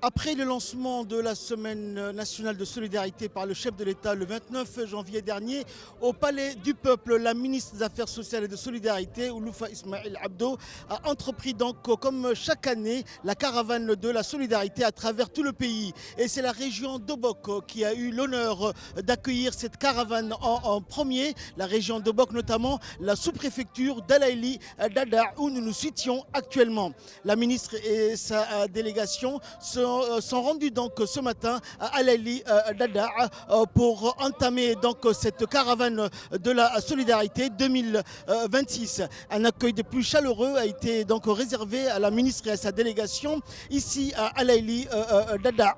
Après le lancement de la Semaine nationale de solidarité par le chef de l'État le 29 janvier dernier, au Palais du Peuple, la ministre des Affaires sociales et de solidarité, Ouloufa Ismail Abdo, a entrepris donc, comme chaque année, la caravane de la solidarité à travers tout le pays. Et c'est la région d'Obok qui a eu l'honneur d'accueillir cette caravane en premier. La région d'Obok, notamment la sous-préfecture d'Alaïli Dada, où nous nous situons actuellement. La ministre et sa délégation sont rendus donc ce matin à Alaïli Dada pour entamer donc cette caravane de la solidarité 2026. Un accueil des plus chaleureux a été donc réservé à la ministre et à sa délégation ici à Alaïli Dada.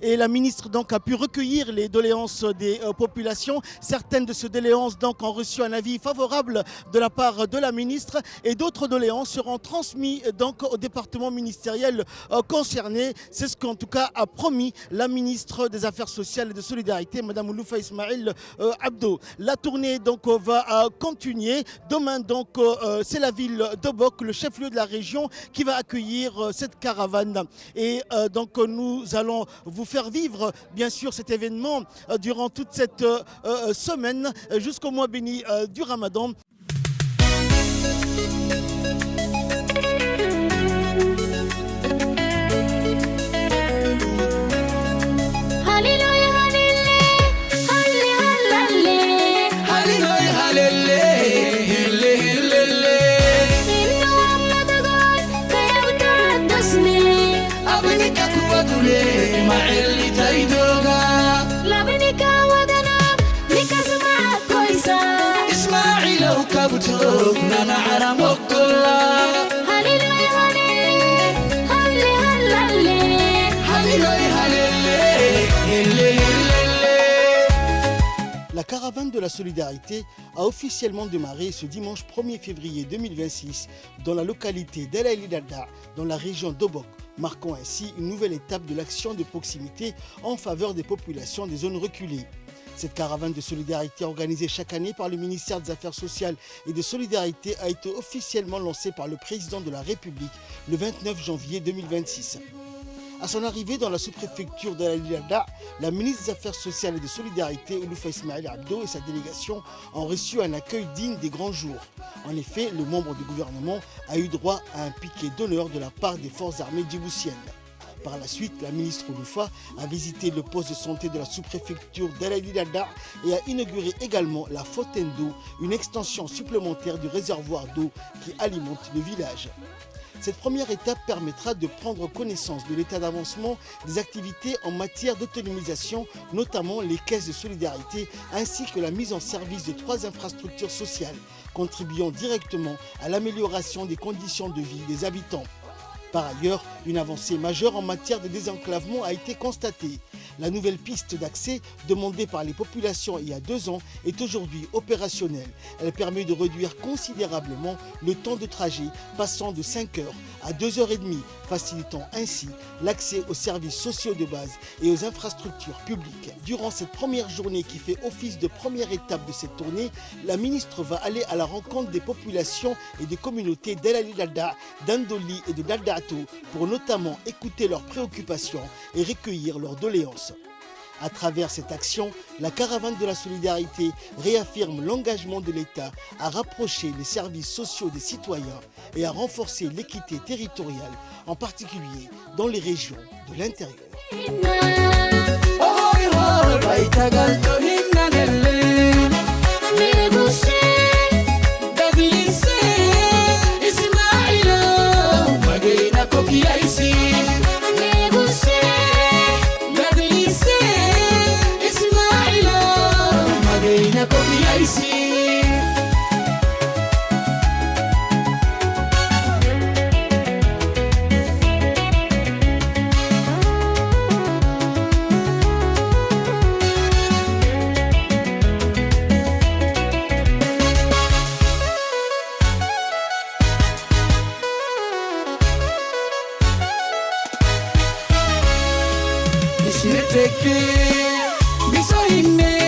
Et la ministre donc a pu recueillir les doléances des populations. Certaines de ces doléances donc ont reçu un avis favorable de la part de la ministre et d'autres doléances seront transmises donc au département ministériel concerné. C'est ce qu'en tout cas a promis la ministre des Affaires sociales et de solidarité, Mme Ouloufa Ismail Abdo. La tournée donc va continuer. Demain donc c'est la ville d'Obok, le chef-lieu de la région, qui va accueillir cette caravane. Et donc nous allons vous faire vivre bien sûr cet événement durant toute cette semaine jusqu'au mois béni du Ramadan. La caravane de la solidarité a officiellement démarré ce dimanche 1er février 2026 dans la localité d'El Aili Dada, dans la région d'Obok, marquant ainsi une nouvelle étape de l'action de proximité en faveur des populations des zones reculées. Cette caravane de solidarité organisée chaque année par le ministère des Affaires sociales et de solidarité a été officiellement lancée par le président de la République le 29 janvier 2026. À son arrivée dans la sous-préfecture de Dada, la ministre des Affaires sociales et de solidarité, Ouloufa Ismail Abdo, et sa délégation ont reçu un accueil digne des grands jours. En effet, le membre du gouvernement a eu droit à un piquet d'honneur de la part des forces armées djiboutiennes. Par la suite, la ministre Ouloufa a visité le poste de santé de la sous-préfecture d'Alaïli Dada et a inauguré également la fontaine d'eau, une extension supplémentaire du réservoir d'eau qui alimente le village. Cette première étape permettra de prendre connaissance de l'état d'avancement des activités en matière d'autonomisation, notamment les caisses de solidarité, ainsi que la mise en service de 3 infrastructures sociales, contribuant directement à l'amélioration des conditions de vie des habitants. Par ailleurs, une avancée majeure en matière de désenclavement a été constatée. La nouvelle piste d'accès demandée par les populations il y a 2 ans est aujourd'hui opérationnelle. Elle permet de réduire considérablement le temps de trajet, passant de 5 heures à 2h30, facilitant ainsi l'accès aux services sociaux de base et aux infrastructures publiques. Durant cette première journée qui fait office de première étape de cette tournée, la ministre va aller à la rencontre des populations et des communautés d'El Aili Dada, d'Andoli et de Dadato pour notamment écouter leurs préoccupations et recueillir leurs doléances. À travers cette action, la caravane de la solidarité réaffirme l'engagement de l'État à rapprocher les services sociaux des citoyens et à renforcer l'équité territoriale, en particulier dans les régions de l'intérieur. Bismillah,